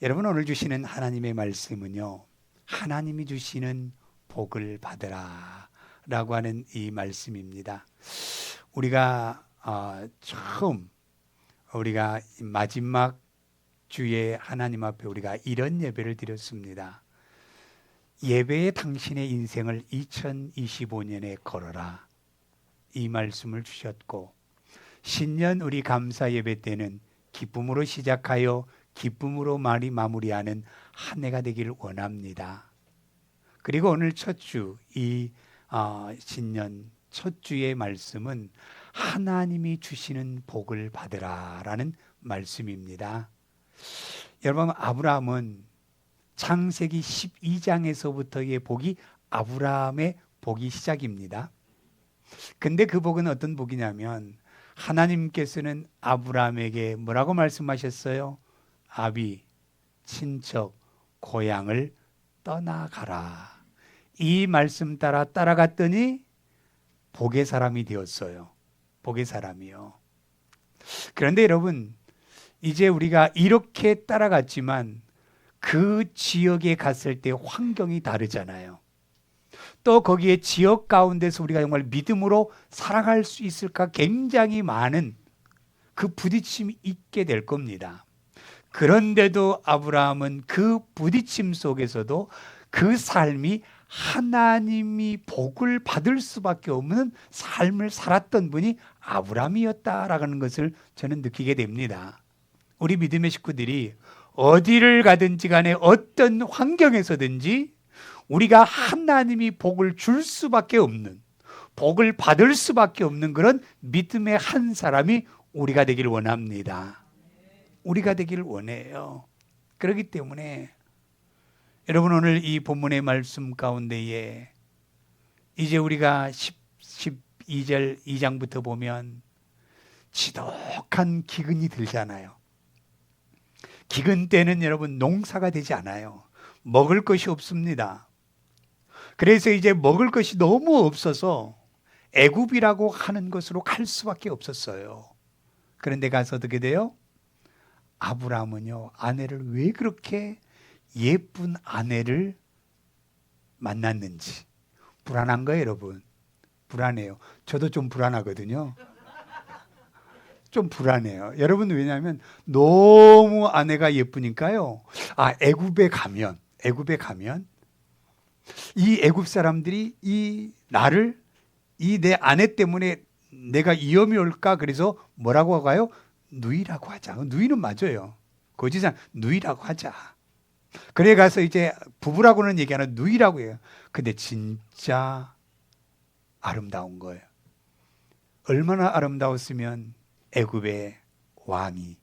여러분, 오늘 주시는 하나님의 말씀은요, 하나님이 주시는 복을 받으라 라고 하는 이 말씀입니다. 우리가 처음 우리가 마지막 주에 하나님 앞에 우리가 이런 예배를 드렸습니다. 예배에 당신의 인생을 2025년에 걸어라, 이 말씀을 주셨고, 신년 우리 감사 예배 때는 기쁨으로 시작하여 기쁨으로 마무리하는 한 해가 되기를 원합니다. 그리고 오늘 첫 주, 이 신년 첫 주의 말씀은 하나님이 주시는 복을 받으라라는 말씀입니다. 여러분, 아브라함은 창세기 12장에서부터의 복이 아브라함의 복이 시작입니다. 근데 그 복은 어떤 복이냐면, 하나님께서는 아브라함에게 뭐라고 말씀하셨어요? 아비, 친척, 고향을 떠나가라. 이 말씀 따라 따라갔더니 복의 사람이 되었어요. 복의 사람이요. 그런데 여러분, 이제 우리가 이렇게 따라갔지만 그 지역에 갔을 때 환경이 다르잖아요. 또 거기에 지역 가운데서 우리가 정말 믿음으로 살아갈 수 있을까, 굉장히 많은 그 부딪힘이 있게 될 겁니다. 그런데도 아브라함은 그 부딪힘 속에서도 그 삶이 하나님이 복을 받을 수밖에 없는 삶을 살았던 분이 아브라함이었다라는 것을 저는 느끼게 됩니다. 우리 믿음의 식구들이 어디를 가든지 간에 어떤 환경에서든지 우리가 하나님이 복을 줄 수밖에 없는, 복을 받을 수밖에 없는 그런 믿음의 한 사람이 우리가 되기를 원합니다. 우리가 되기를 원해요. 그렇기 때문에 여러분, 오늘 이 본문의 말씀 가운데에 이제 우리가 12절 2장부터 보면 지독한 기근이 들잖아요. 기근 때는 여러분 농사가 되지 않아요. 먹을 것이 없습니다. 그래서 이제 먹을 것이 너무 없어서 애굽이라고 하는 곳으로 갈 수밖에 없었어요. 그런데 가서 어떻게 돼요? 아브라함은요, 아내를 왜 그렇게 예쁜 아내를 만났는지 불안한 거예요, 여러분. 불안해요. 저도 좀 불안하거든요. 좀 불안해요. 여러분, 왜냐하면 너무 아내가 예쁘니까요. 애굽에 가면 이 애굽 사람들이 이 나를, 이 내 아내 때문에 내가 위험이 올까, 그래서 뭐라고 할까요? 누이라고 하자. 누이는 맞아요. 거짓말, 누이라고 하자. 그래 가서 이제 부부라고는 얘기 안 하고 누이라고 해요. 근데 진짜 아름다운 거예요. 얼마나 아름다웠으면 애굽의 왕이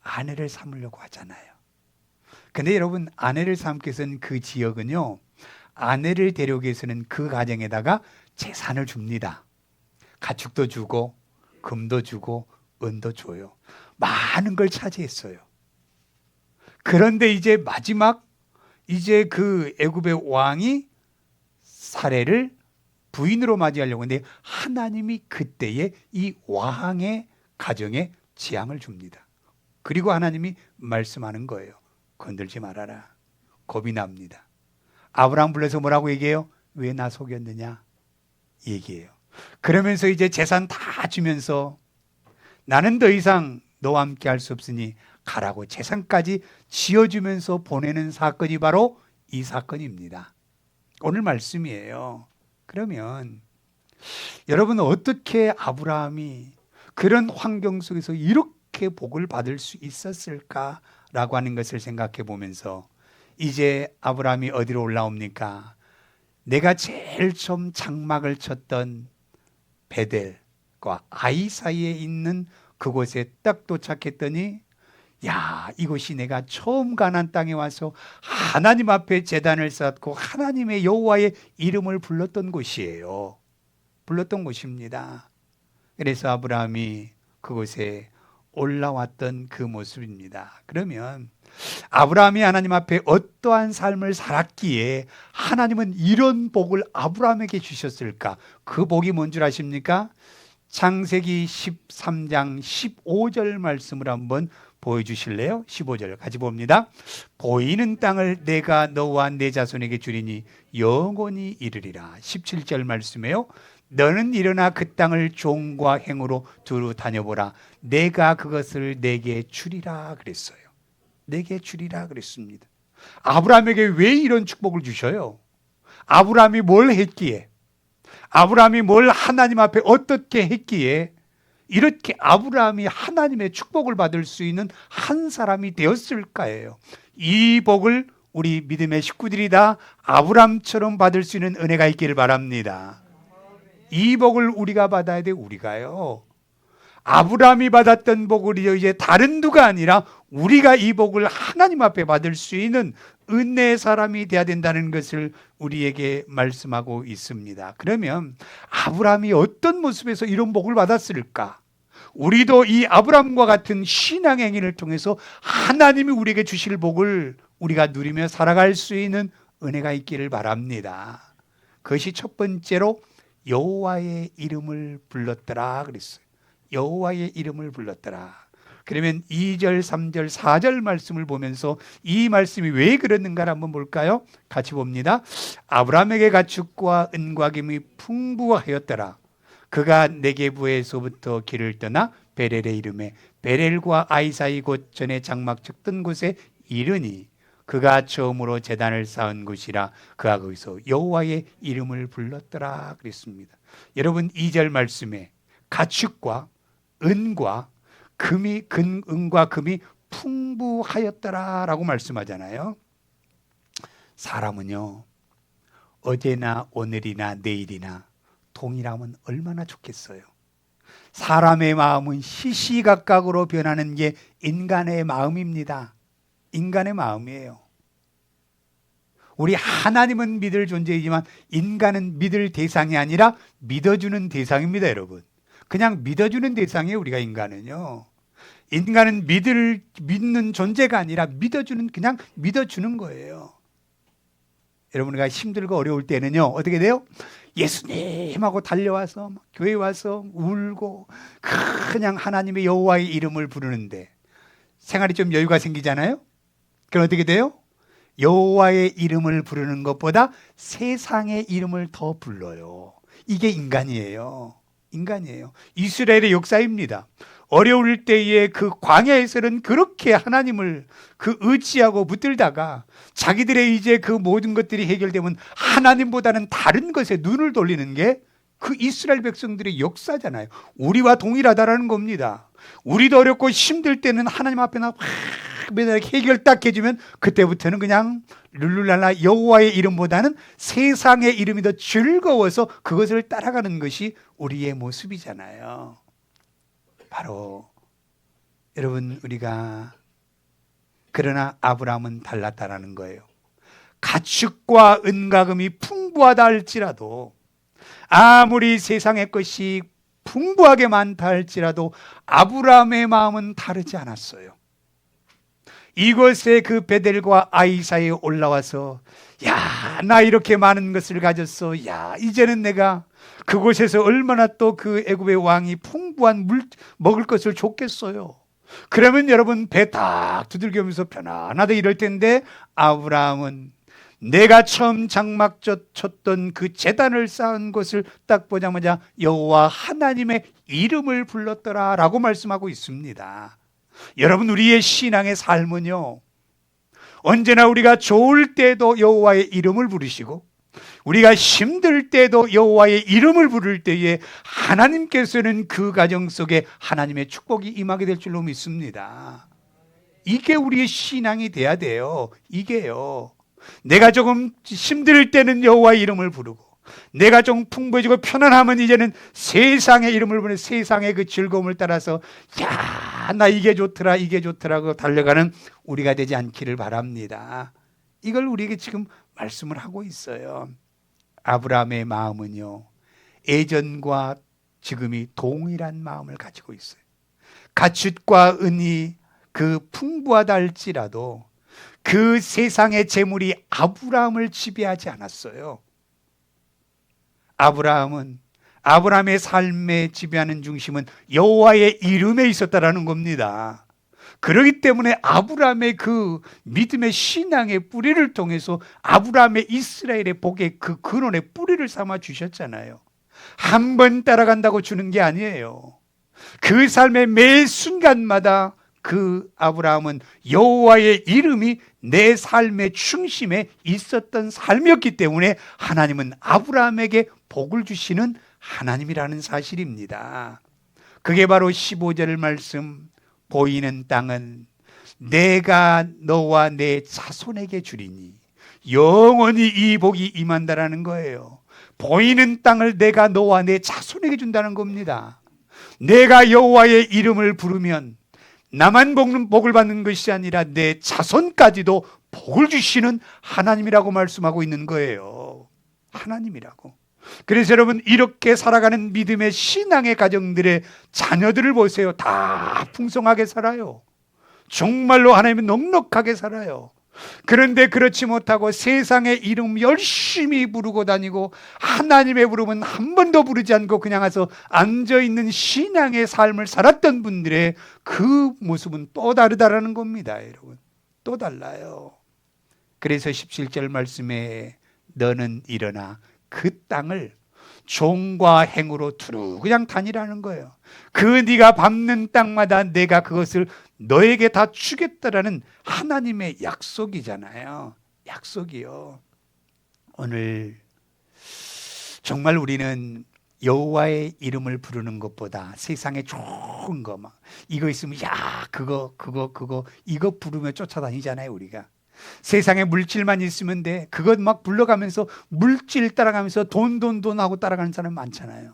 아내를 삼으려고 하잖아요. 근데 여러분, 아내를 삼기 위해서는 그 지역은요, 아내를 데려오기 위해서는 그 가정에다가 재산을 줍니다. 가축도 주고 금도 주고 은도 줘요. 많은 걸 차지했어요. 그런데 이제 마지막, 이제 그 애굽의 왕이 사례를 부인으로 맞이하려고 하는데 하나님이 그때에 이 왕의 가정에 재앙을 줍니다. 그리고 하나님이 말씀하는 거예요. 건들지 말아라. 겁이 납니다. 아브라함 불러서 뭐라고 얘기해요? 왜 나 속였느냐? 얘기해요. 그러면서 이제 재산 다 주면서 나는 더 이상 너와 함께 할 수 없으니 가라고 재산까지 지어주면서 보내는 사건이 바로 이 사건입니다. 오늘 말씀이에요. 그러면 여러분, 어떻게 아브라함이 그런 환경 속에서 이렇게 복을 받을 수 있었을까라고 하는 것을 생각해 보면서 이제 아브라함이 어디로 올라옵니까? 내가 제일 처음 장막을 쳤던 베델과 아이 사이에 있는 그곳에 딱 도착했더니, 야, 이곳이 내가 처음 가나안 땅에 와서 하나님 앞에 제단을 쌓고 하나님의 여호와의 이름을 불렀던 곳이에요. 불렀던 곳입니다. 그래서 아브라함이 그곳에 올라왔던 그 모습입니다. 그러면 아브라함이 하나님 앞에 어떠한 삶을 살았기에 하나님은 이런 복을 아브라함에게 주셨을까? 그 복이 뭔 줄 아십니까? 창세기 13장 15절 말씀을 한번 보여주실래요? 15절 같이 봅니다. 보이는 땅을 내가 너와 내 자손에게 주리니 영원히 이르리라. 17절 말씀에요. 너는 일어나 그 땅을 종과 행으로 두루 다녀보라. 내가 그것을 내게 주리라 그랬어요. 내게 주리라 그랬습니다. 아브라함에게 왜 이런 축복을 주셔요? 아브라함이 뭘 했기에, 아브라함이 뭘 하나님 앞에 어떻게 했기에 이렇게 아브라함이 하나님의 축복을 받을 수 있는 한 사람이 되었을까요? 이 복을 우리 믿음의 식구들이 다 아브라함처럼 받을 수 있는 은혜가 있기를 바랍니다. 이 복을 우리가 받아야 돼. 우리가요, 아브라함이 받았던 복을 이제 다른 누가 아니라 우리가 이 복을 하나님 앞에 받을 수 있는 은혜의 사람이 되어야 된다는 것을 우리에게 말씀하고 있습니다. 그러면 아브라함이 어떤 모습에서 이런 복을 받았을까? 우리도 이 아브라함과 같은 신앙의 행위를 통해서 하나님이 우리에게 주실 복을 우리가 누리며 살아갈 수 있는 은혜가 있기를 바랍니다. 그것이 첫 번째로 여호와의 이름을 불렀더라 그랬어요. 여호와의 이름을 불렀더라. 그러면 2절, 3절, 4절 말씀을 보면서 이 말씀이 왜 그랬는가를 한번 볼까요? 같이 봅니다. 아브라함에게 가축과 은과 금이 풍부하였더라. 그가 네게부에서부터 길을 떠나 베렐의 이름에 베렐과 아이 사이 곧 전에 장막 쳤던 곳에 이르니 그가 처음으로 제단을 쌓은 곳이라 그가 거기서 여호와의 이름을 불렀더라 그랬습니다. 여러분, 2절 말씀에 가축과 은과 금이 은과 금이 풍부하였더라라고 말씀하잖아요. 사람은요, 어제나 오늘이나 내일이나 동일하면 얼마나 좋겠어요. 사람의 마음은 시시각각으로 변하는 게 인간의 마음입니다. 인간의 마음이에요. 우리 하나님은 믿을 존재이지만 인간은 믿을 대상이 아니라 믿어주는 대상입니다, 여러분. 그냥 믿어주는 대상이에요. 우리가 인간은요, 인간은 믿는 존재가 아니라 그냥 믿어주는 거예요. 여러분, 우리가 힘들고 어려울 때는요, 어떻게 돼요? 예수님하고 달려와서 교회 와서 울고 그냥 하나님의 여호와의 이름을 부르는데 생활이 좀 여유가 생기잖아요. 그럼 어떻게 돼요? 여호와의 이름을 부르는 것보다 세상의 이름을 더 불러요. 이게 인간이에요. 인간이에요. 이스라엘의 역사입니다. 어려울 때에 그 광야에서는 그렇게 하나님을 의지하고 붙들다가 자기들의 이제 그 모든 것들이 해결되면 하나님보다는 다른 것에 눈을 돌리는 게 그 이스라엘 백성들의 역사잖아요. 우리와 동일하다라는 겁니다. 우리도 어렵고 힘들 때는 하나님 앞에 나 맨날 해결 딱 해주면 그때부터는 그냥 룰루랄라 여호와의 이름보다는 세상의 이름이 더 즐거워서 그것을 따라가는 것이 우리의 모습이잖아요. 바로 여러분, 우리가 그러나 아브라함은 달랐다라는 거예요. 가축과 은과 금이 풍부하다 할지라도, 아무리 세상의 것이 풍부하게 많다 할지라도 아브라함의 마음은 다르지 않았어요. 이곳에 그 베델과 아이 사이에 올라와서 야, 나 이렇게 많은 것을 가졌어. 야, 이제는 내가 그곳에서 얼마나 또 그 애굽의 왕이 풍부한 먹을 것을 줬겠어요. 그러면 여러분, 배 딱 두들겨면서 편안하다 이럴 텐데 아브라함은 내가 처음 장막 쳤던 그 제단을 쌓은 곳을 딱 보자마자 여호와 하나님의 이름을 불렀더라라고 말씀하고 있습니다. 여러분, 우리의 신앙의 삶은요, 언제나 우리가 좋을 때도 여호와의 이름을 부르시고 우리가 힘들 때도 여호와의 이름을 부를 때에 하나님께서는 그 가정 속에 하나님의 축복이 임하게 될 줄로 믿습니다. 이게 우리의 신앙이 돼야 돼요. 이게요, 내가 조금 힘들 때는 여호와의 이름을 부르고 내가 좀 풍부해지고 편안하면 이제는 세상의 이름을 부르는 세상의 그 즐거움을 따라서 야, 나 이게 좋더라 이게 좋더라고 달려가는 우리가 되지 않기를 바랍니다. 이걸 우리에게 지금 말씀을 하고 있어요. 아브라함의 마음은요, 예전과 지금이 동일한 마음을 가지고 있어요. 가축과 은이 그 풍부하다 할지라도 그 세상의 재물이 아브라함을 지배하지 않았어요. 아브라함의 삶에 지배하는 중심은 여호와의 이름에 있었다라는 겁니다. 그렇기 때문에 아브라함의 그 믿음의 신앙의 뿌리를 통해서 아브라함의 이스라엘의 복의 그 근원의 뿌리를 삼아 주셨잖아요. 한 번 따라간다고 주는 게 아니에요. 그 삶의 매 순간마다 그 아브라함은 여호와의 이름이 내 삶의 중심에 있었던 삶이었기 때문에 하나님은 아브라함에게 복을 주시는 하나님이라는 사실입니다. 그게 바로 15절 말씀, 보이는 땅은 내가 너와 내 자손에게 주리니 영원히 이 복이 임한다라는 거예요. 보이는 땅을 내가 너와 내 자손에게 준다는 겁니다. 내가 여호와의 이름을 부르면 나만 복을 받는 것이 아니라 내 자손까지도 복을 주시는 하나님이라고 말씀하고 있는 거예요. 하나님이라고. 그래서 여러분, 이렇게 살아가는 믿음의 신앙의 가정들의 자녀들을 보세요. 다 풍성하게 살아요. 정말로 하나님은 넉넉하게 살아요. 그런데 그렇지 못하고 세상의 이름 열심히 부르고 다니고 하나님의 부름은 한 번도 부르지 않고 그냥 와서 앉아있는 신앙의 삶을 살았던 분들의 그 모습은 또 다르다라는 겁니다. 여러분, 또 달라요. 그래서 17절 말씀에 너는 일어나 그 땅을 종과 행으로 두루 그냥 다니라는 거예요. 그 네가 밟는 땅마다 내가 그것을 너에게 다 주겠다라는 하나님의 약속이잖아요. 약속이요. 오늘 정말 우리는 여호와의 이름을 부르는 것보다 세상에 좋은 거 막 이거 있으면 야 그거 이거 부르며 쫓아다니잖아요. 우리가 세상에 물질만 있으면 돼. 그것 막 불러가면서 물질 따라가면서 돈 하고 따라가는 사람 많잖아요.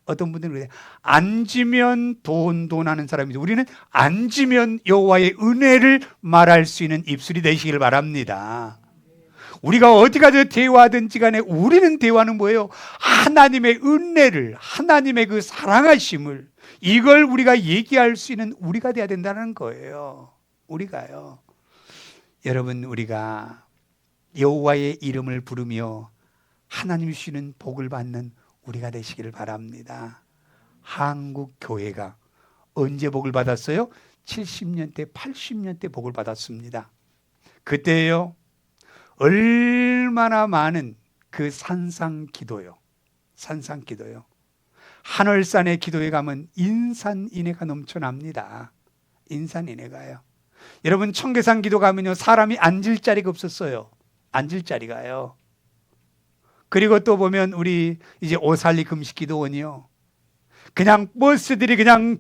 어떤 분들은 그래요. 앉으면 돈 하는 사람이죠. 우리는 앉으면 여호와의 은혜를 말할 수 있는 입술이 되시길 바랍니다. 우리가 어디 가서 대화하든지 간에 우리는 대화는 뭐예요? 하나님의 은혜를, 하나님의 그 사랑하심을, 이걸 우리가 얘기할 수 있는 우리가 돼야 된다는 거예요. 우리가요. 여러분, 우리가 여호와의 이름을 부르며 하나님 주시는 복을 받는 우리가 되시기를 바랍니다. 한국 교회가 언제 복을 받았어요? 70년대, 80년대 복을 받았습니다. 그때요, 얼마나 많은 그 산상기도요. 산상기도요. 하늘산의 기도에 가면 인산인해가 넘쳐납니다. 인산인해가요. 여러분, 청계산 기도 가면요, 사람이 앉을 자리가 없었어요. 앉을 자리가요. 그리고 또 보면 우리 이제 오살리 금식기도원이요, 그냥 버스들이 그냥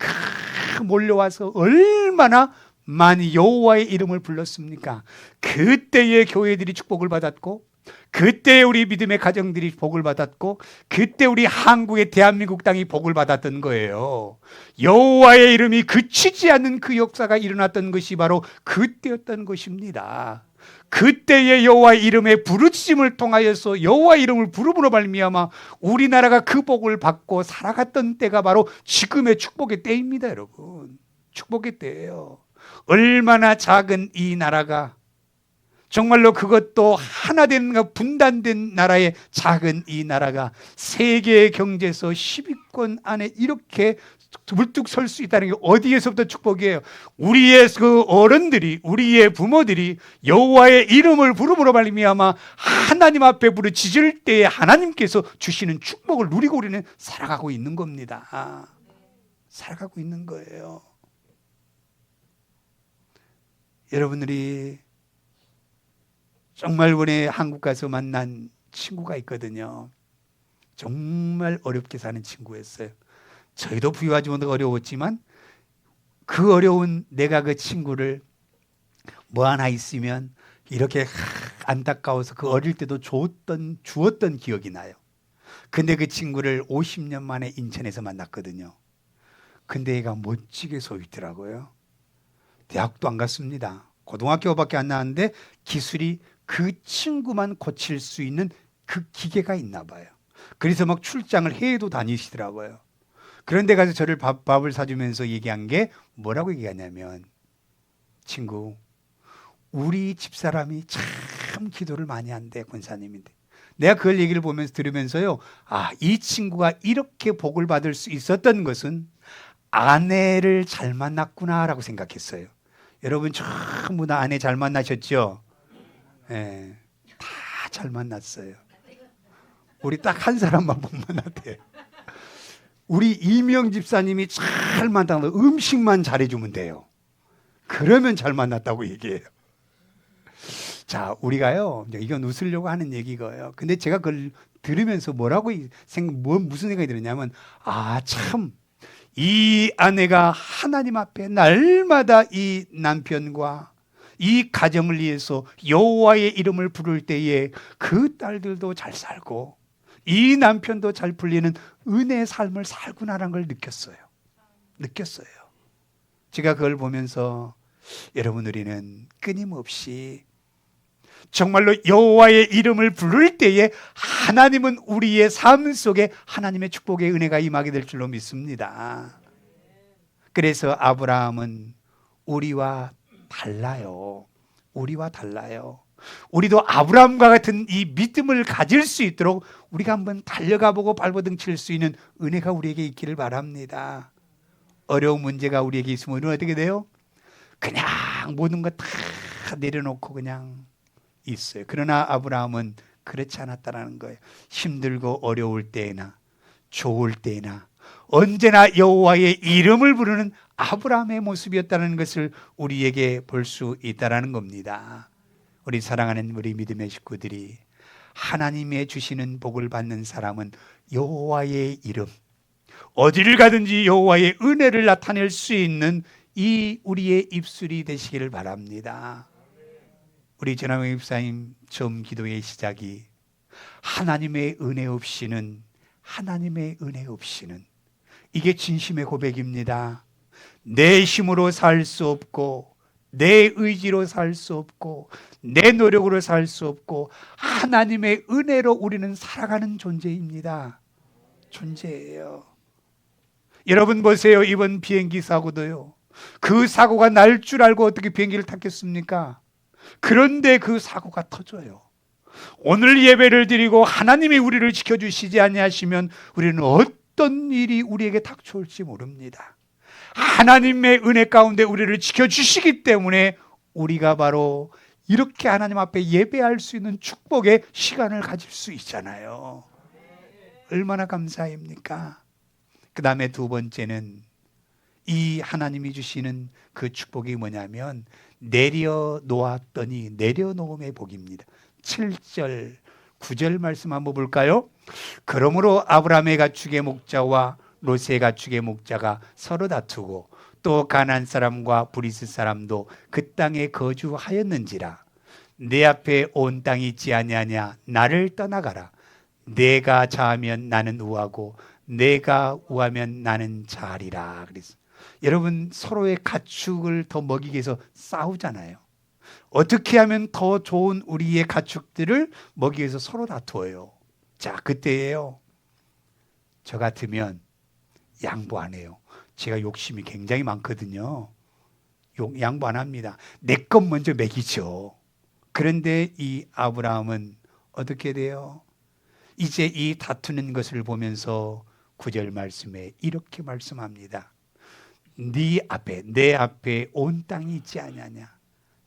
몰려와서 얼마나 많이 여호와의 이름을 불렀습니까? 그때의 교회들이 축복을 받았고, 그때 우리 믿음의 가정들이 복을 받았고, 그때 우리 한국의 대한민국 땅이 복을 받았던 거예요. 여호와의 이름이 그치지 않는 그 역사가 일어났던 것이 바로 그때였던 것입니다. 그때의 여호와의 이름의 부르짖음을 통하여서 여호와의 이름을 부름으로 말미암아 우리나라가 그 복을 받고 살아갔던 때가 바로 지금의 축복의 때입니다. 여러분, 축복의 때예요. 얼마나 작은 이 나라가, 정말로 그것도 하나 된 분단된 나라의 작은 이 나라가 세계의 경제에서 10위권 안에 이렇게 물뚝 설 수 있다는 게 어디에서부터 축복이에요? 우리의 그 어른들이, 우리의 부모들이 여호와의 이름을 부름으로 말미암아 하나님 앞에 부르짖을 때에 하나님께서 주시는 축복을 누리고 우리는 살아가고 있는 겁니다. 살아가고 있는 거예요. 여러분들이 정말 이번에 한국 가서 만난 친구가 있거든요. 정말 어렵게 사는 친구였어요. 저희도 부유하지 못하고 어려웠지만 그 어려운 내가 그 친구를 뭐 하나 있으면 이렇게 안타까워서 그 어릴 때도 주었던 기억이 나요. 근데 그 친구를 50년 만에 인천에서 만났거든요. 근데 얘가 멋지게 서 있더라고요. 대학도 안 갔습니다. 고등학교밖에 안 나왔는데 기술이 그 친구만 고칠 수 있는 그 기계가 있나 봐요. 그래서 막 출장을 해외도 다니시더라고요. 그런데 가서 저를 밥을 사주면서 얘기한 게 뭐라고 얘기하냐면, 친구, 우리 집사람이 참 기도를 많이 한대, 권사님인데. 내가 그걸 얘기를 보면서 들으면서요, 아, 이 친구가 이렇게 복을 받을 수 있었던 것은 아내를 잘 만났구나라고 생각했어요. 여러분 전부 다 아내 잘 만나셨죠? 예, 다 잘 만났어요. 우리 딱 한 사람만 못 만났대요. 우리 이명 집사님이 잘 만나서 음식만 잘해주면 돼요. 그러면 잘 만났다고 얘기해요. 자, 우리가요, 이건 웃으려고 하는 얘기고요. 근데 제가 그걸 들으면서 무슨 생각이 들었냐면, 참, 이 아내가 하나님 앞에 날마다 이 남편과 이 가정을 위해서 여호와의 이름을 부를 때에 그 딸들도 잘 살고 이 남편도 잘 풀리는 은혜의 삶을 살구나라는 걸 느꼈어요. 제가 그걸 보면서 여러분, 우리는 끊임없이 정말로 여호와의 이름을 부를 때에 하나님은 우리의 삶 속에 하나님의 축복의 은혜가 임하게 될 줄로 믿습니다. 그래서 아브라함은 우리와 달라요. 우리도 아브라함과 같은 이 믿음을 가질 수 있도록 우리가 한번 달려가 보고 발버둥 칠 수 있는 은혜가 우리에게 있기를 바랍니다. 어려운 문제가 우리에게 있으면 우리는 어떻게 돼요? 그냥 모든 거 다 내려놓고 그냥 있어요. 그러나 아브라함은 그렇지 않았다라는 거예요. 힘들고 어려울 때나 좋을 때나 언제나 여호와의 이름을 부르는 아브라함의 모습이었다는 것을 우리에게 볼 수 있다는 겁니다. 우리 사랑하는 우리 믿음의 식구들이 하나님의 주시는 복을 받는 사람은 여호와의 이름, 어디를 가든지 여호와의 은혜를 나타낼 수 있는 이 우리의 입술이 되시기를 바랍니다. 우리 전하명 집사님 처음 기도의 시작이 하나님의 은혜 없이는 이게 진심의 고백입니다. 내 힘으로 살 수 없고 내 의지로 살 수 없고 내 노력으로 살 수 없고 하나님의 은혜로 우리는 살아가는 존재입니다. 존재예요. 여러분 보세요. 이번 비행기 사고도요. 그 사고가 날 줄 알고 어떻게 비행기를 탔겠습니까? 그런데 그 사고가 터져요. 오늘 예배를 드리고 하나님이 우리를 지켜주시지 아니하시면 우리는 어떤 일이 우리에게 닥쳐올지 모릅니다. 하나님의 은혜 가운데 우리를 지켜주시기 때문에 우리가 바로 이렇게 하나님 앞에 예배할 수 있는 축복의 시간을 가질 수 있잖아요. 얼마나 감사입니까? 그 다음에 두 번째는 이 하나님이 주시는 그 축복이 뭐냐면 내려놓았더니 내려놓음의 복입니다. 7절 9절 말씀 한번 볼까요? 그러므로 아브라함의 가축의 목자와 롯의 가축의 목자가 서로 다투고 또 가나안 사람과 브리스 사람도 그 땅에 거주하였는지라. 내 앞에 온 땅이 있지 아니하냐. 나를 떠나가라. 내가 자하면 나는 우하고 내가 우하면 나는 자리라. 그래서 여러분, 서로의 가축을 더 먹이기 위해서 싸우잖아요. 어떻게 하면 더 좋은 우리의 가축들을 먹이기 위해서 서로 다투어요. 자, 그때예요. 저 같으면 양보 안 해요. 제가 욕심이 굉장히 많거든요. 양보 안 합니다. 내 것 먼저 먹이죠. 그런데 이 아브라함은 어떻게 돼요? 이제 이 다투는 것을 보면서 9절 말씀에 이렇게 말씀합니다. 내 앞에 온 땅이 있지 아니하냐.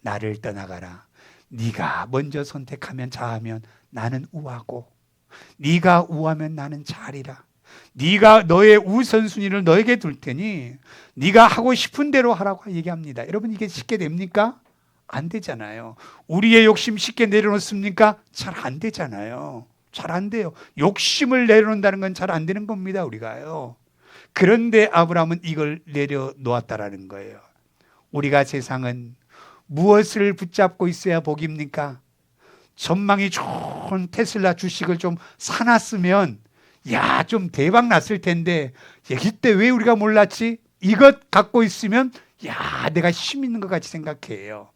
나를 떠나가라. 네가 먼저 선택하면 자하면 나는 우하고 네가 우하면 나는 자리라. 네가 너의 우선순위를 너에게 둘 테니 네가 하고 싶은 대로 하라고 얘기합니다. 여러분, 이게 쉽게 됩니까? 안 되잖아요. 우리의 욕심 쉽게 내려놓습니까? 잘 안 되잖아요. 잘 안 돼요. 욕심을 내려놓는다는 건 잘 안 되는 겁니다, 우리가요. 그런데 아브라함은 이걸 내려놓았다라는 거예요. 우리가 세상은 무엇을 붙잡고 있어야 복입니까? 전망이 좋은 테슬라 주식을 좀 사놨으면 좀 대박 났을 텐데 이때 왜 우리가 몰랐지? 이것 갖고 있으면 내가 힘 있는 것 같이 생각해요.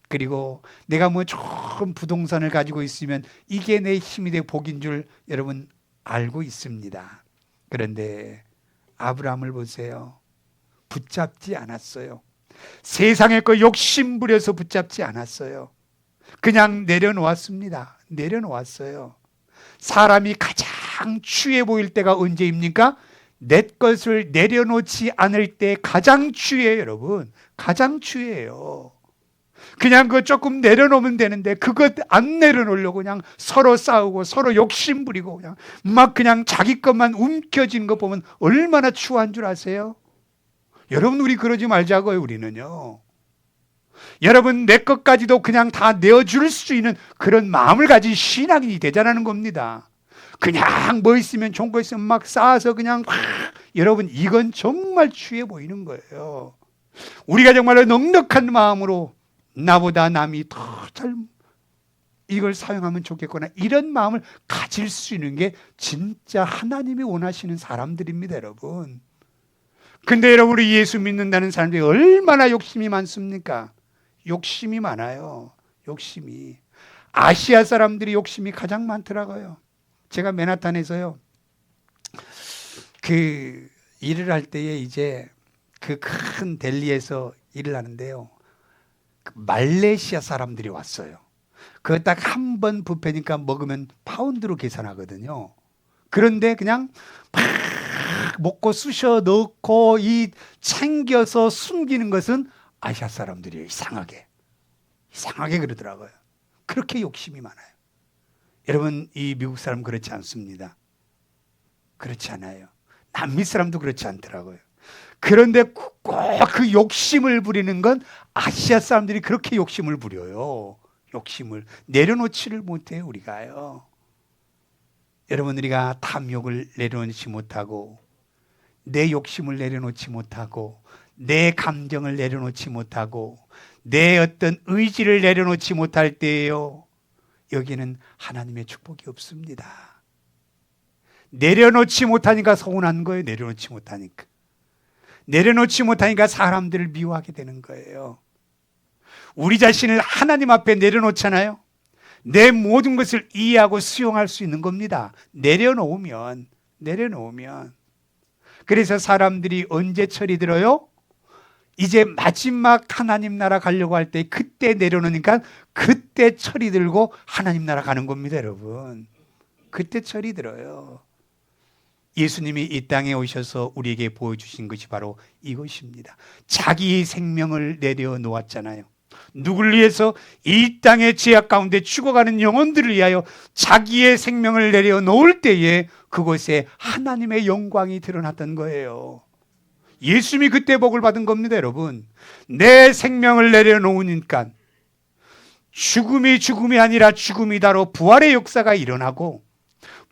그리고 내가 좋은 부동산을 가지고 있으면 이게 내 힘이 되고 복인 줄 여러분 알고 있습니다. 그런데 아브라함을 보세요. 붙잡지 않았어요. 세상의 거 욕심 부려서 붙잡지 않았어요. 그냥 내려놓았습니다. 내려놓았어요. 사람이 가장 추해 보일 때가 언제입니까? 내 것을 내려놓지 않을 때 가장 취해요, 여러분. 가장 취해요. 그냥 그거 조금 내려놓으면 되는데 그것 안 내려놓으려고 그냥 서로 싸우고 서로 욕심 부리고 그냥 막 그냥 자기 것만 움켜쥐는 거 보면 얼마나 추한 줄 아세요? 여러분, 우리 그러지 말자고요. 우리는요. 여러분, 내 것까지도 그냥 다 내어줄 수 있는 그런 마음을 가진 신앙인이 되자라는 겁니다. 그냥 뭐 있으면 좋은 거 있으면 막 쌓아서 그냥 여러분, 이건 정말 취해 보이는 거예요. 우리가 정말로 넉넉한 마음으로 나보다 남이 더 잘 이걸 사용하면 좋겠구나, 이런 마음을 가질 수 있는 게 진짜 하나님이 원하시는 사람들입니다, 여러분. 근데 여러분, 우리 예수 믿는다는 사람들이 얼마나 욕심이 많습니까? 욕심이 많아요. 욕심이. 아시아 사람들이 욕심이 가장 많더라고요. 제가 맨하탄에서요, 그 일을 할 때에 이제 그 큰 델리에서 일을 하는데요, 그 말레이시아 사람들이 왔어요. 그거 딱 한 번 뷔페니까 먹으면 파운드로 계산하거든요. 그런데 그냥 막 먹고 쑤셔 넣고 이 챙겨서 숨기는 것은 아시아 사람들이 이상하게 그러더라고요. 그렇게 욕심이 많아요. 여러분, 이 미국 사람 그렇지 않습니다. 그렇지 않아요. 남미 사람도 그렇지 않더라고요. 그런데 꼭 그 욕심을 부리는 건 아시아 사람들이 그렇게 욕심을 부려요. 욕심을 내려놓지를 못해요, 우리가요. 여러분, 우리가 탐욕을 내려놓지 못하고 내 욕심을 내려놓지 못하고 내 감정을 내려놓지 못하고 내 어떤 의지를 내려놓지 못할 때에요, 여기는 하나님의 축복이 없습니다. 내려놓지 못하니까 서운한 거예요. 내려놓지 못하니까 사람들을 미워하게 되는 거예요. 우리 자신을 하나님 앞에 내려놓잖아요. 내 모든 것을 이해하고 수용할 수 있는 겁니다. 내려놓으면. 그래서 사람들이 언제 철이 들어요? 이제 마지막 하나님 나라 가려고 할 때 그때 내려놓으니까 그때 철이 들고 하나님 나라 가는 겁니다, 여러분. 그때 철이 들어요. 예수님이 이 땅에 오셔서 우리에게 보여주신 것이 바로 이것입니다. 자기 생명을 내려놓았잖아요. 누굴 위해서? 이 땅의 죄악 가운데 죽어가는 영혼들을 위하여 자기의 생명을 내려놓을 때에 그곳에 하나님의 영광이 드러났던 거예요. 예수님이 그때 복을 받은 겁니다, 여러분. 내 생명을 내려놓으니까 죽음이 아니라 죽음이다로 부활의 역사가 일어나고,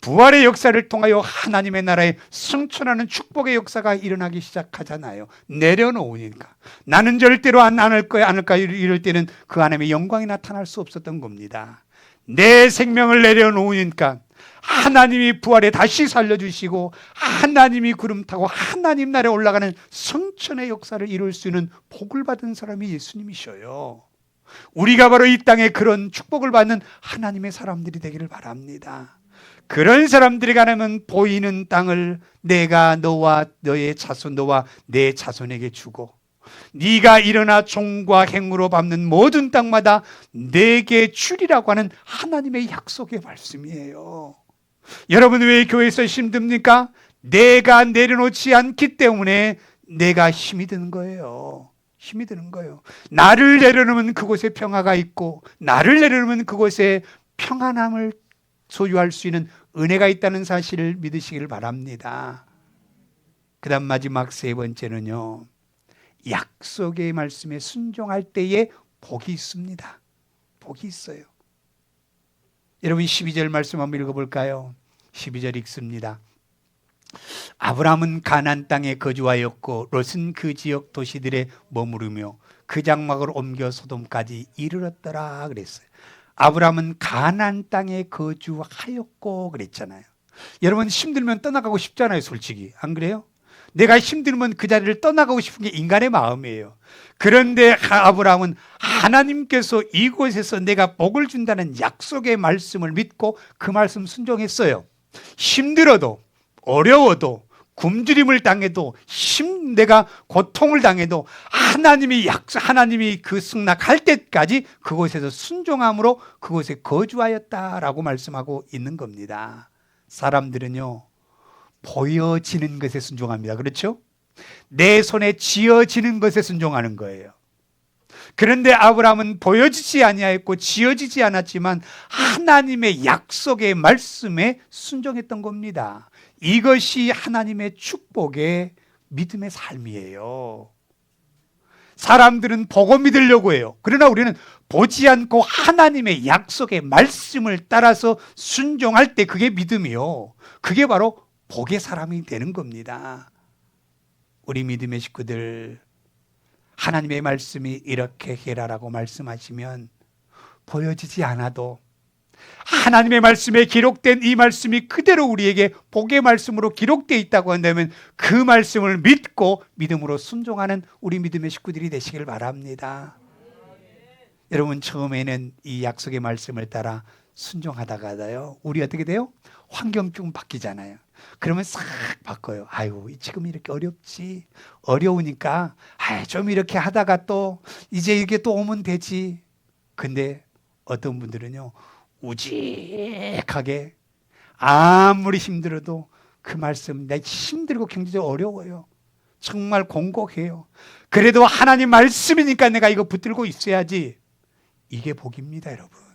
부활의 역사를 통하여 하나님의 나라에 승천하는 축복의 역사가 일어나기 시작하잖아요. 내려놓으니까. 나는 절대로 안 할 거야 이럴 때는 그 하나님의 영광이 나타날 수 없었던 겁니다. 내 생명을 내려놓으니까 하나님이 부활에 다시 살려주시고 하나님이 구름 타고 하나님 나라에 올라가는 승천의 역사를 이룰 수 있는 복을 받은 사람이 예수님이셔요. 우리가 바로 이 땅에 그런 축복을 받는 하나님의 사람들이 되기를 바랍니다. 그런 사람들이 가면 보이는 땅을 내가 너와 너의 자손, 너와 내 자손에게 주고 네가 일어나 종과 행으로 밟는 모든 땅마다 내게 주리라고 하는 하나님의 약속의 말씀이에요. 여러분, 왜 교회에서 힘듭니까? 내가 내려놓지 않기 때문에 내가 힘이 드는 거예요. 나를 내려놓으면 그곳에 평화가 있고 나를 내려놓으면 그곳에 평안함을 소유할 수 있는 은혜가 있다는 사실을 믿으시길 바랍니다. 그 다음 마지막 세 번째는요, 약속의 말씀에 순종할 때에 복이 있습니다. 복이 있어요. 여러분, 12절 말씀 한번 읽어볼까요? 12절 읽습니다. 아브라함은 가나안 땅에 거주하였고 롯은 그 지역 도시들에 머무르며 그 장막을 옮겨 소돔까지 이르렀더라 그랬어요. 아브라함은 가나안 땅에 거주하였고 그랬잖아요. 여러분, 힘들면 떠나가고 싶잖아요, 솔직히. 안 그래요? 내가 힘들면 그 자리를 떠나가고 싶은 게 인간의 마음이에요. 그런데 아브라함은 하나님께서 이곳에서 내가 복을 준다는 약속의 말씀을 믿고 그 말씀 순종했어요. 힘들어도 어려워도 굶주림을 당해도 내가 고통을 당해도 하나님이 그 승낙할 때까지 그곳에서 순종함으로 그곳에 거주하였다라고 말씀하고 있는 겁니다. 사람들은요, 보여지는 것에 순종합니다. 그렇죠? 내 손에 쥐어지는 것에 순종하는 거예요. 그런데 아브라함은 보여지지 아니하였고 지어지지 않았지만 하나님의 약속의 말씀에 순종했던 겁니다. 이것이 하나님의 축복의 믿음의 삶이에요. 사람들은 보고 믿으려고 해요. 그러나 우리는 보지 않고 하나님의 약속의 말씀을 따라서 순종할 때 그게 믿음이요. 그게 바로 복의 사람이 되는 겁니다. 우리 믿음의 식구들, 하나님의 말씀이 이렇게 해라라고 말씀하시면 보여지지 않아도 하나님의 말씀에 기록된 이 말씀이 그대로 우리에게 복의 말씀으로 기록되어 있다고 한다면 그 말씀을 믿고 믿음으로 순종하는 우리 믿음의 식구들이 되시길 바랍니다. 여러분, 처음에는 이 약속의 말씀을 따라 순종하다가요, 우리 어떻게 돼요? 환경 좀 바뀌잖아요. 그러면 싹 바꿔요. 아유, 지금 이렇게 어렵지. 어려우니까 좀 이렇게 하다가 또 이제 이게 또 오면 되지. 근데 어떤 분들은요, 우직하게 아무리 힘들어도 그 말씀, 내 힘들고 경제적으로 어려워요. 정말 공곡해요. 그래도 하나님 말씀이니까 내가 이거 붙들고 있어야지. 이게 복입니다, 여러분.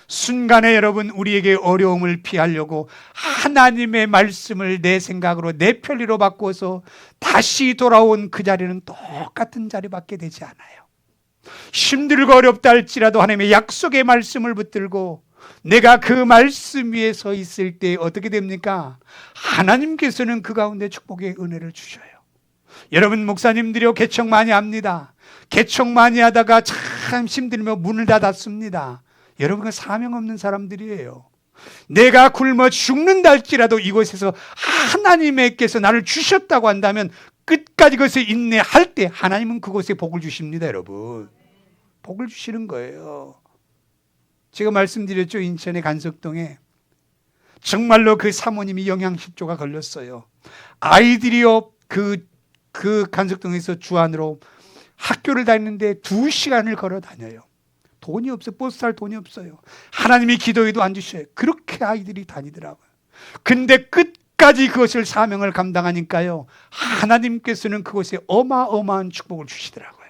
순간에 여러분, 우리에게 어려움을 피하려고 하나님의 말씀을 내 생각으로 내 편리로 바꿔서 다시 돌아온 그 자리는 똑같은 자리밖에 되지 않아요. 힘들고 어렵다 할지라도 하나님의 약속의 말씀을 붙들고 내가 그 말씀 위에 서 있을 때 어떻게 됩니까? 하나님께서는 그 가운데 축복의 은혜를 주셔요. 여러분, 목사님들이요, 개척 많이 합니다. 개척 많이 하다가 참 힘들면 문을 닫았습니다. 여러분은 사명 없는 사람들이에요. 내가 굶어 죽는다 할지라도 이곳에서 하나님께서 나를 주셨다고 한다면 끝까지 그것에 인내할 때 하나님은 그곳에 복을 주십니다. 여러분, 복을 주시는 거예요. 제가 말씀드렸죠. 인천의 간석동에 정말로 그 사모님이 영양실조가 걸렸어요. 아이들이요, 그 간석동에서 주안으로 학교를 다니는데 2시간을 걸어 다녀요. 돈이 없어요. 버스 탈 돈이 없어요. 하나님이 기도해도 안 주셔요. 그렇게 아이들이 다니더라고요. 근데 끝까지 그것을 사명을 감당하니까요, 하나님께서는 그곳에 어마어마한 축복을 주시더라고요.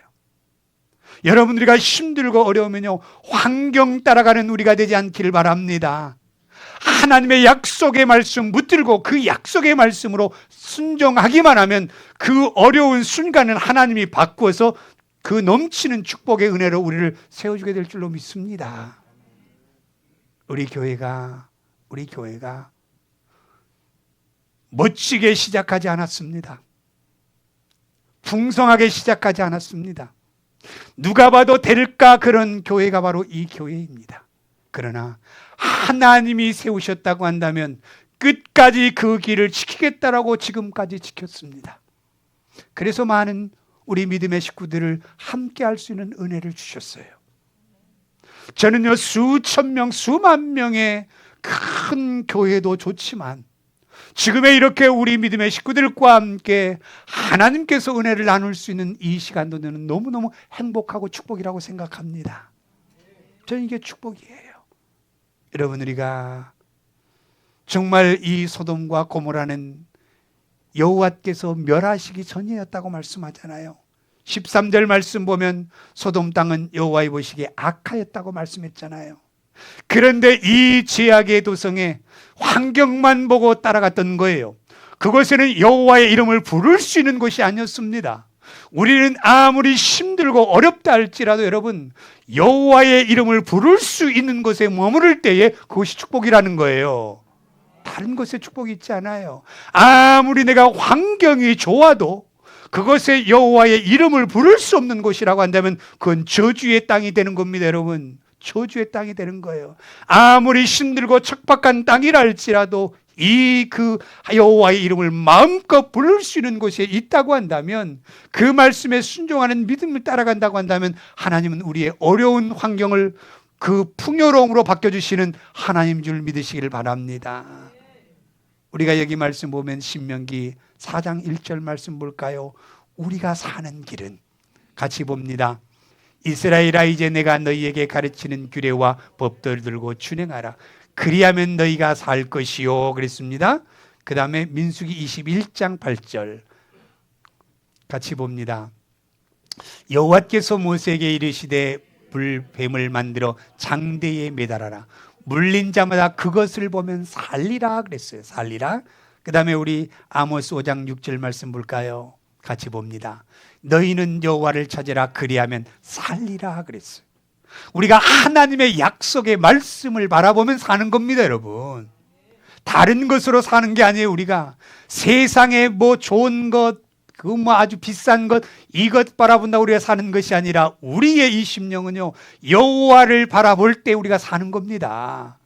여러분, 우리가 힘들고 어려우면요, 환경 따라가는 우리가 되지 않기를 바랍니다. 하나님의 약속의 말씀 붙들고 그 약속의 말씀으로 순종하기만 하면 그 어려운 순간은 하나님이 바꾸어서 그 넘치는 축복의 은혜로 우리를 세워주게 될 줄로 믿습니다. 우리 교회가 멋지게 시작하지 않았습니다. 풍성하게 시작하지 않았습니다. 누가 봐도 될까 그런 교회가 바로 이 교회입니다. 그러나 하나님이 세우셨다고 한다면 끝까지 그 길을 지키겠다라고 지금까지 지켰습니다. 그래서 많은 우리 믿음의 식구들을 함께 할 수 있는 은혜를 주셨어요. 저는요, 수천 명, 수만 명의 큰 교회도 좋지만 지금의 이렇게 우리 믿음의 식구들과 함께 하나님께서 은혜를 나눌 수 있는 이 시간도 저는 너무너무 행복하고 축복이라고 생각합니다. 저는 이게 축복이에요. 여러분, 우리가 정말 이 소돔과 고모라는 여호와께서 멸하시기 전이었다고 말씀하잖아요. 13절 말씀 보면 소돔 땅은 여호와의 보시기에 악하였다고 말씀했잖아요. 그런데 이 죄악의 도성에 환경만 보고 따라갔던 거예요. 그곳에는 여호와의 이름을 부를 수 있는 곳이 아니었습니다. 우리는 아무리 힘들고 어렵다 할지라도 여러분, 여호와의 이름을 부를 수 있는 곳에 머무를 때에 그것이 축복이라는 거예요. 다른 곳에 축복이 있지 않아요. 아무리 내가 환경이 좋아도 그것에 여호와의 이름을 부를 수 없는 곳이라고 한다면 그건 저주의 땅이 되는 겁니다. 여러분, 저주의 땅이 되는 거예요. 아무리 힘들고 척박한 땅이라 할지라도 이 그 여호와의 이름을 마음껏 부를 수 있는 곳에 있다고 한다면, 그 말씀에 순종하는 믿음을 따라간다고 한다면 하나님은 우리의 어려운 환경을 그 풍요로움으로 바꿔주시는 하나님 줄 믿으시기를 바랍니다. 우리가 여기 말씀 보면 신명기 4장 1절 말씀 볼까요? 우리가 사는 길은, 같이 봅니다. 이스라엘아, 이제 내가 너희에게 가르치는 규례와 법도를 들고 준행하라. 그리하면 너희가 살 것이요. 그랬습니다. 그 다음에 민수기 21장 8절 같이 봅니다. 여호와께서 모세에게 이르시되 불뱀을 만들어 장대에 매달아라. 물린 자마다 그것을 보면 살리라 그랬어요. 살리라. 그 다음에 우리 아모스 5장 6절 말씀 볼까요? 같이 봅니다. 너희는 여호와를 찾으라 그리하면 살리라 그랬어요. 우리가 하나님의 약속의 말씀을 바라보면 사는 겁니다, 여러분. 다른 것으로 사는 게 아니에요. 우리가 세상에 뭐 좋은 것, 그 뭐 아주 비싼 것, 이것 바라본다고 우리가 사는 것이 아니라 우리의 이 심령은요, 여호와를 바라볼 때 우리가 사는 겁니다.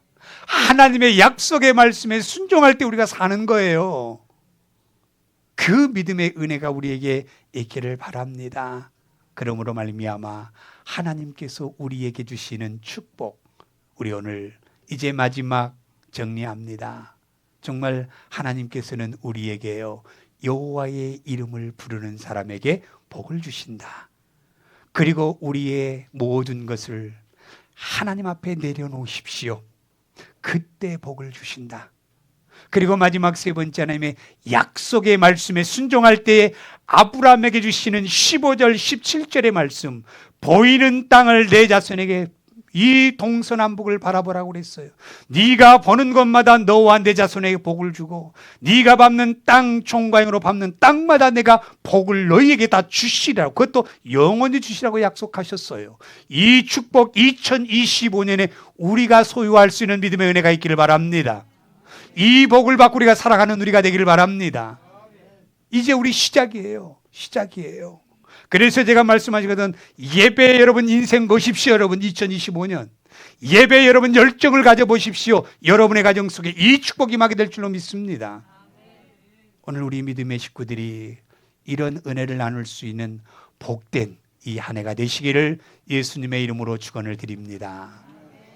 하나님의 약속의 말씀에 순종할 때 우리가 사는 거예요. 그 믿음의 은혜가 우리에게 있기를 바랍니다. 그러므로 말미암아 하나님께서 우리에게 주시는 축복, 우리 오늘 이제 마지막 정리합니다. 정말 하나님께서는 우리에게요, 여호와의 이름을 부르는 사람에게 복을 주신다. 그리고 우리의 모든 것을 하나님 앞에 내려놓으십시오. 그때 복을 주신다. 그리고 마지막 세 번째, 하나님의 약속의 말씀에 순종할 때에 아브라함에게 주시는 15절 17절의 말씀, 보이는 땅을 내 자손에게 이 동서남북을 바라보라고 그랬어요. 네가 보는 것마다 너와 내 자손에게 복을 주고 네가 밟는 땅, 총과형으로 밟는 땅마다 내가 복을 너희에게 다 주시라고, 그것도 영원히 주시라고 약속하셨어요. 이 축복 2025년에 우리가 소유할 수 있는 믿음의 은혜가 있기를 바랍니다. 이 복을 받고 우리가 살아가는 우리가 되기를 바랍니다. 이제 우리 시작이에요. 시작이에요. 그래서 제가 말씀하시거든, 예배 여러분 인생 보십시오. 여러분 2025년 예배 여러분 열정을 가져보십시오. 여러분의 가정 속에 이 축복이 임하게 될 줄로 믿습니다. 오늘 우리 믿음의 식구들이 이런 은혜를 나눌 수 있는 복된 이 한 해가 되시기를 예수님의 이름으로 축원을 드립니다.